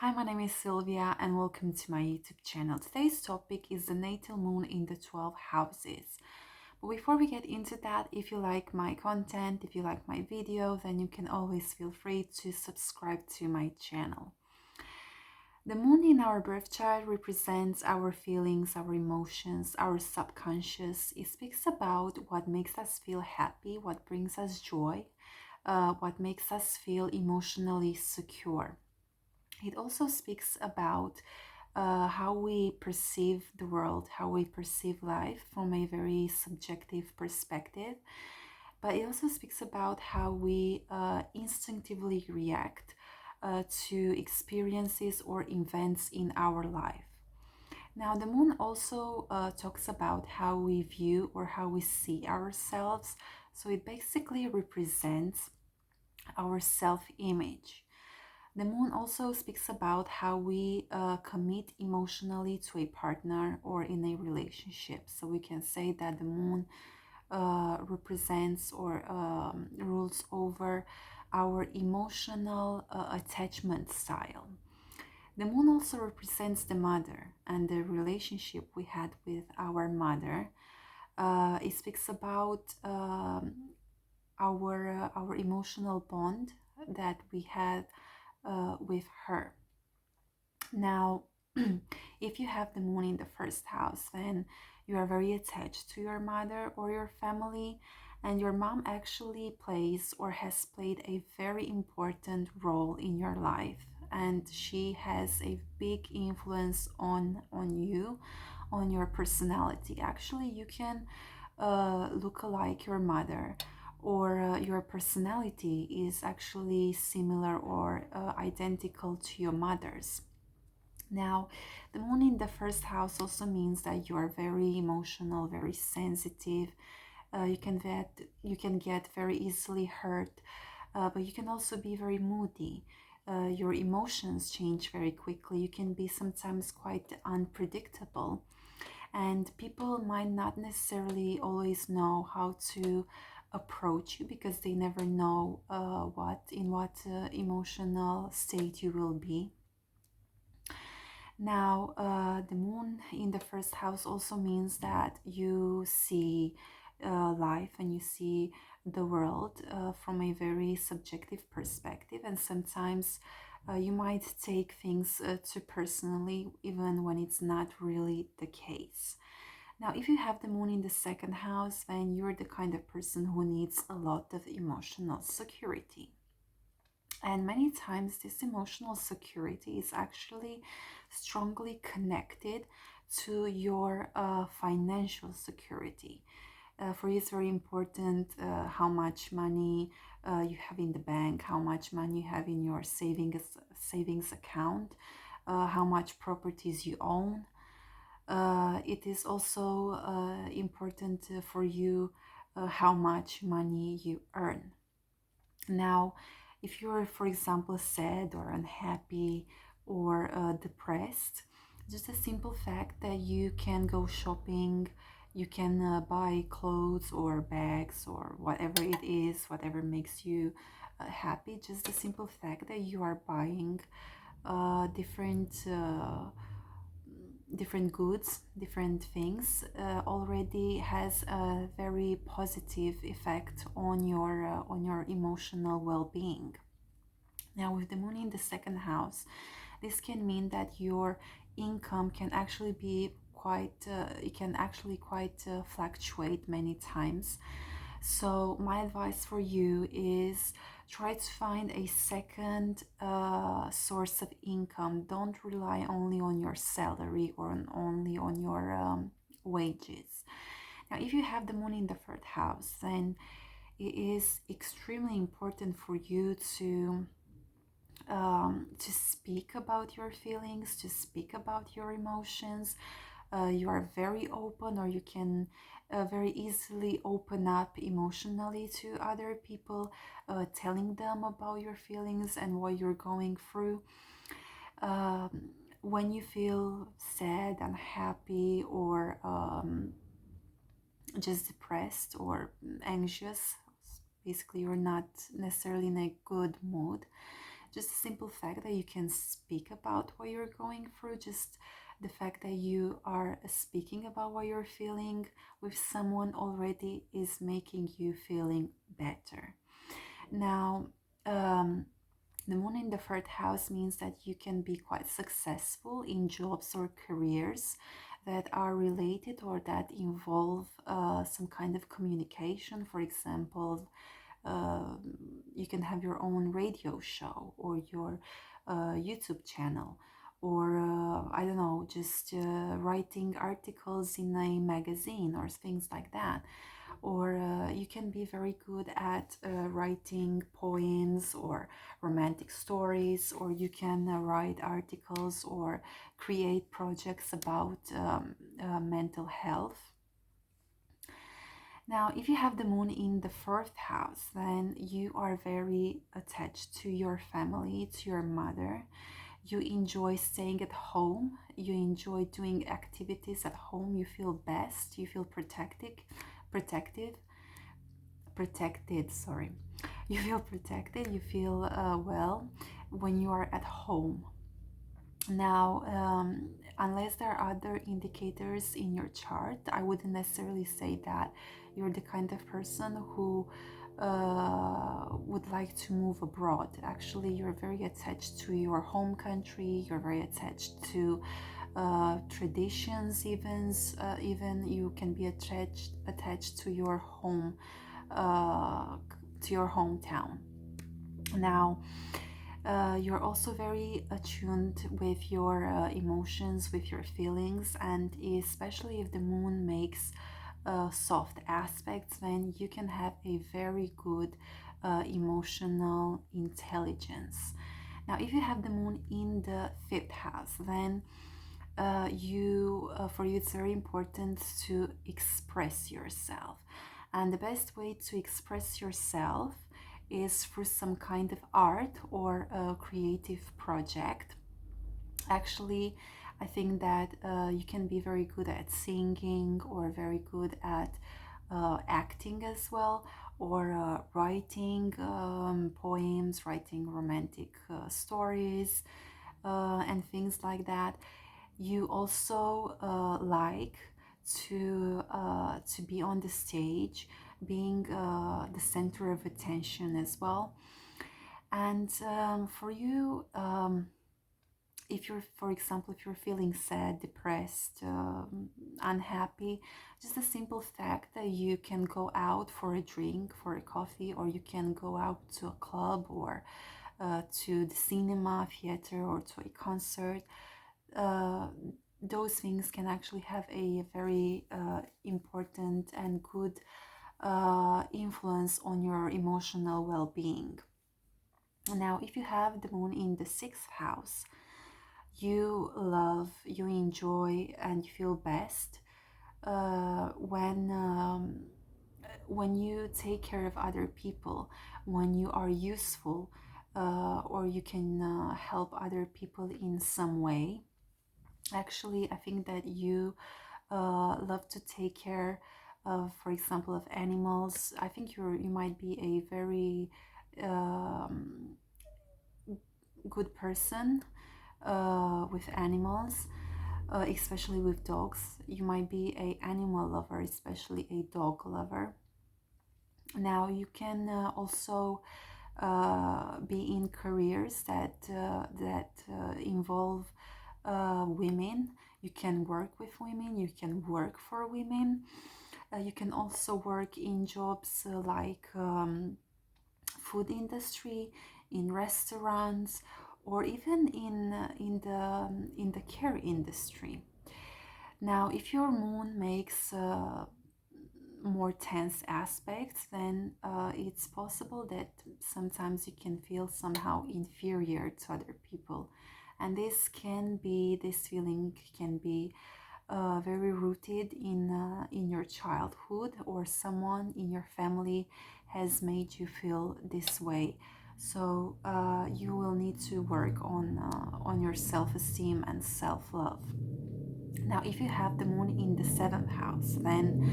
Hi, my name is Sylvia and welcome to my YouTube channel. Today's topic is the natal moon in the 12 houses. But before we get into that, if you like my content, if you like my video, then you can always feel free to subscribe to my channel. The moon in our birth chart represents our feelings, our emotions, our subconscious. It speaks about what makes us feel happy, what brings us joy, what makes us feel emotionally secure. It also speaks about how we perceive the world, how we perceive life from a very subjective perspective. But it also speaks about how we instinctively react to experiences or events in our life. Now, the moon also talks about how we view or how we see ourselves. So it basically represents our self image. The moon also speaks about how we commit emotionally to a partner or in a relationship. So we can say that the moon represents or rules over our emotional attachment style. The moon also represents the mother and the relationship we had with our mother. It speaks about our emotional bond that we had with her. Now, if you have the moon in the first house, then you are very attached to your mother or your family, and your mom actually plays or has played a very important role in your life, and she has a big influence on you, on your personality. Actually, you can look alike your mother, or your personality is actually similar or identical to your mother's. Now, the moon in the first house also means that you are very emotional, very sensitive. You can get very easily hurt, but you can also be very moody. Your emotions change very quickly. You can be sometimes quite unpredictable, and people might not necessarily always know how to approach you because they never know what emotional state you will be. Now, the moon in the first house also means that you see life and you see the world from a very subjective perspective, and sometimes you might take things too personally, even when it's not really the case. Now, if you have the moon in the second house, then you're the kind of person who needs a lot of emotional security. And many times, this emotional security is actually strongly connected to your financial security. For you, it's very important how much money you have in the bank, how much money you have in your savings account, how much properties you own. It is also important for you how much money you earn. Now, if you're, for example, sad or unhappy or depressed, just a simple fact that you can go shopping, you can buy clothes or bags or whatever it is, whatever makes you happy, just the simple fact that you are buying different goods, different things, already has a very positive effect on your emotional well-being. Now, with the moon in the second house, this can mean that your income can actually be quite fluctuate many times. So my advice for you is try to find a second source of income. Don't rely only on your salary or only on your wages. Now, if you have the moon in the third house, then it is extremely important for you to speak about your feelings, to speak about your emotions. You are very open, or you can very easily open up emotionally to other people, telling them about your feelings and what you're going through. When you feel sad, unhappy, or just depressed or anxious, basically you're not necessarily in a good mood, just the simple fact that you can speak about what you're going through, just the fact that you are speaking about what you're feeling with someone already is making you feeling better. Now, the moon in the third house means that you can be quite successful in jobs or careers that are related or that involve some kind of communication. For example, uh, you can have your own radio show or your YouTube channel, or I don't know, just writing articles in a magazine or things like that. Or you can be very good at writing poems or romantic stories, or you can write articles or create projects about mental health. Now, if you have the moon in the fourth house, then you are very attached to your family, to your mother. You enjoy staying at home. You enjoy doing activities at home. You feel best. You feel protected, protected. Sorry. You feel protected. You feel well when you are at home. Now, unless there are other indicators in your chart, I wouldn't necessarily say that you're the kind of person who would like to move abroad. Actually, you're very attached to your home country. You're very attached to traditions. Even you can be attached to your home, to your hometown. Now, you're also very attuned with your emotions, with your feelings, and especially if the moon makes soft aspects, then you can have a very good emotional intelligence. Now, if you have the moon in the fifth house, then for you it's very important to express yourself, and the best way to express yourself is through some kind of art or a creative project. Actually, I think that you can be very good at singing or very good at acting as well, or writing poems, writing romantic stories, and things like that. You also like to be on the stage, being the center of attention as well. And for you, if you're, for example, if you're feeling sad, depressed, unhappy, just the simple fact that you can go out for a drink, for a coffee, or you can go out to a club or to the cinema, theater, or to a concert, those things can actually have a very important and good influence on your emotional well-being. Now, if you have the moon in the sixth house, you love, you enjoy, and you feel best when you take care of other people, when you are useful, or you can help other people in some way. Actually, I think that you love to take care of, for example, of animals. I think you might be a very good person with animals, especially with dogs. You might be a animal lover, especially a dog lover. Now, you can also be in careers that involve women. You can work with women. You can work for women. You can also work in jobs like food industry, in restaurants, or even in the care industry. Now, if your moon makes more tense aspects, then it's possible that sometimes you can feel somehow inferior to other people, and this feeling can be very rooted in your childhood, or someone in your family has made you feel this way. So you will need to work on your self-esteem and self-love. Now, if you have the moon in the seventh house, then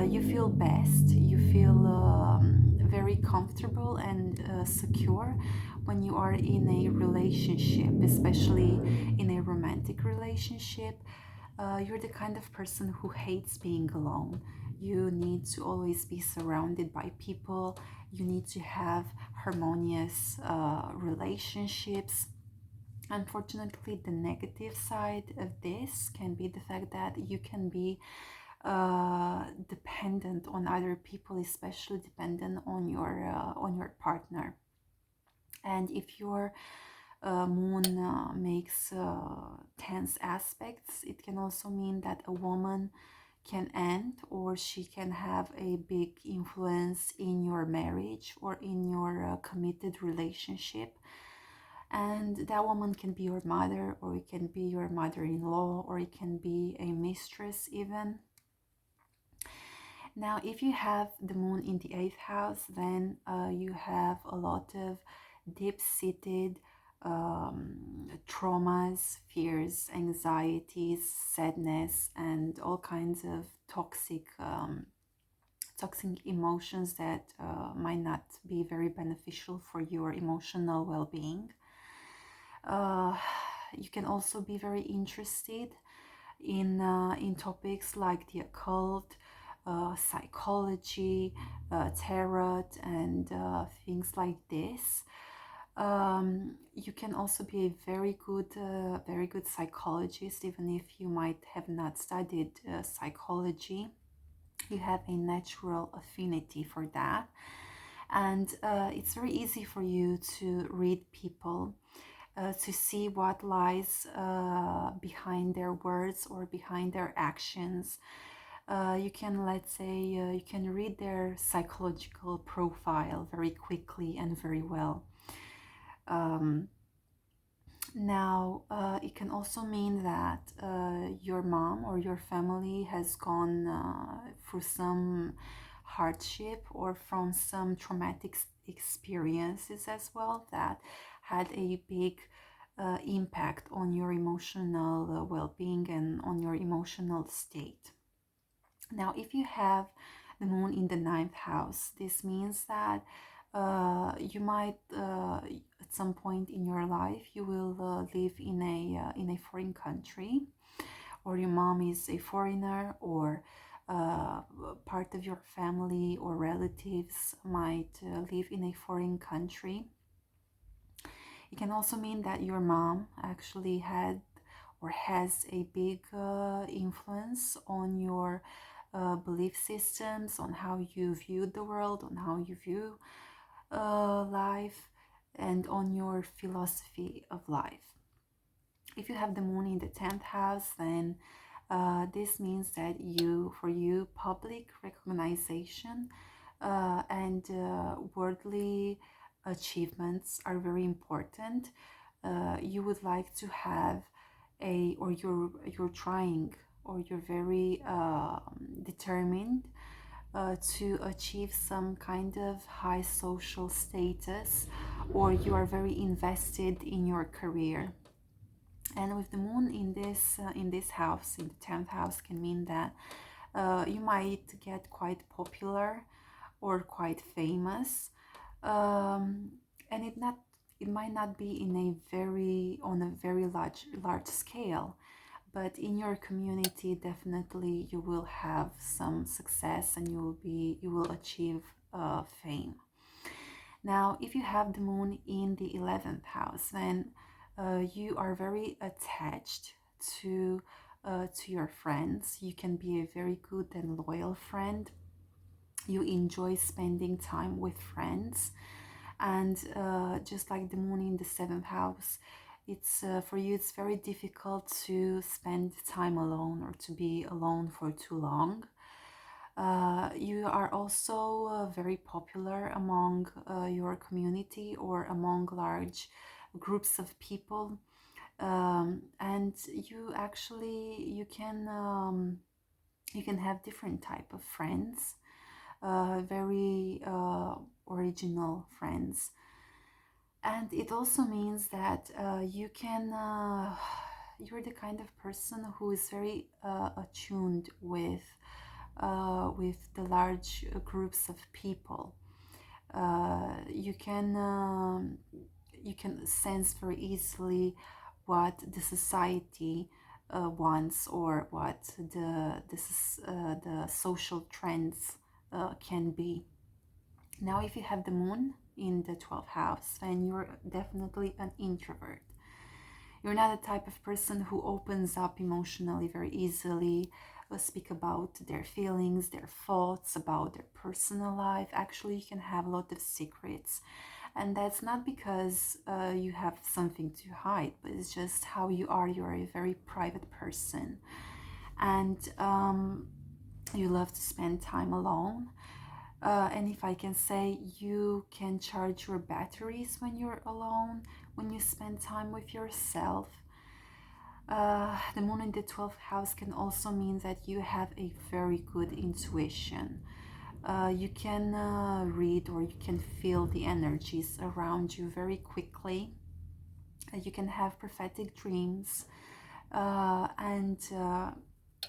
you feel best. You feel very comfortable and secure when you are in a relationship, especially in a romantic relationship, you're the kind of person who hates being alone. You need to always be surrounded by people. You need to have harmonious relationships. Unfortunately, the negative side of this can be the fact that you can be dependent on other people, especially dependent on your partner. And if your moon makes tense aspects, it can also mean that a woman can end, or she can have a big influence in your marriage or in your committed relationship. And that woman can be your mother, or it can be your mother-in-law, or it can be a mistress even. Now, if you have the moon in the 8th house, then you have a lot of deep-seated traumas, fears, anxieties, sadness, and all kinds of toxic emotions that might not be very beneficial for your emotional well-being. You can also be very interested in topics like the occult, psychology, tarot, and things like this. You can also be a very good psychologist, even if you might have not studied psychology. You have a natural affinity for that, and it's very easy for you to read people, to see what lies behind their words or behind their actions. You can, let's say, you can read their psychological profile very quickly and very well. Now, it can also mean that your mom or your family has gone through some hardship or from some traumatic experiences as well that had a big impact on your emotional well-being and on your emotional state. Now, if you have the moon in the 9th house, this means that you might at some point in your life you will live in a foreign country, or your mom is a foreigner, or part of your family or relatives might live in a foreign country. It can also mean that your mom actually had or has a big influence on your belief systems, on how you view the world, on how you view life, and on your philosophy of life. If you have the moon in the 10th house, then this means that for you, public recognition and worldly achievements are very important. You would like to have or you're trying, or you're very determined to achieve some kind of high social status, or you are very invested in your career. And with the moon in this house, in the 10th house, can mean that you might get quite popular or quite famous, and it might not be on a very large scale, but in your community definitely you will have some success, and you will achieve fame. Now, if you have the moon in the 11th house, then you are very attached to your friends. You can be a very good and loyal friend. You enjoy spending time with friends, and just like the moon in the 7th house, it's for you it's very difficult to spend time alone or to be alone for too long. You are also very popular among your community or among large groups of people, and you can have different type of friends, very original friends. And it also means that you're the kind of person who is very attuned with the large groups of people. You can you can sense very easily what the society wants, or what the social trends can be. Now, if you have the moon in the 12th house, then you're definitely an introvert. You're not the type of person who opens up emotionally very easily, speak about their feelings, their thoughts, about their personal life. Actually, you can have a lot of secrets. And that's not because you have something to hide, but it's just how you are. You're a very private person. And you love to spend time alone. And if I can say, you can charge your batteries when you're alone, when you spend time with yourself. The moon in the 12th house can also mean that you have a very good intuition. You can read, or you can feel the energies around you very quickly. You can have prophetic dreams, and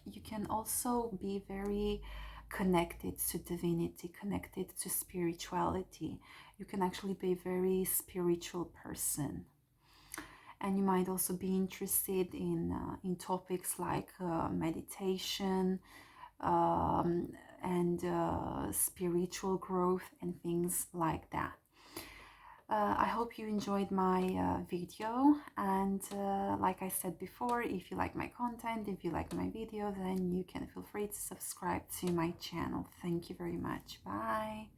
you can also be very connected to divinity, connected to spirituality. You can actually be a very spiritual person. And you might also be interested in topics like meditation, and spiritual growth and things like that. I hope you enjoyed my video, and like I said before, if you like my content, if you like my video, then you can feel free to subscribe to my channel. Thank you very much. Bye.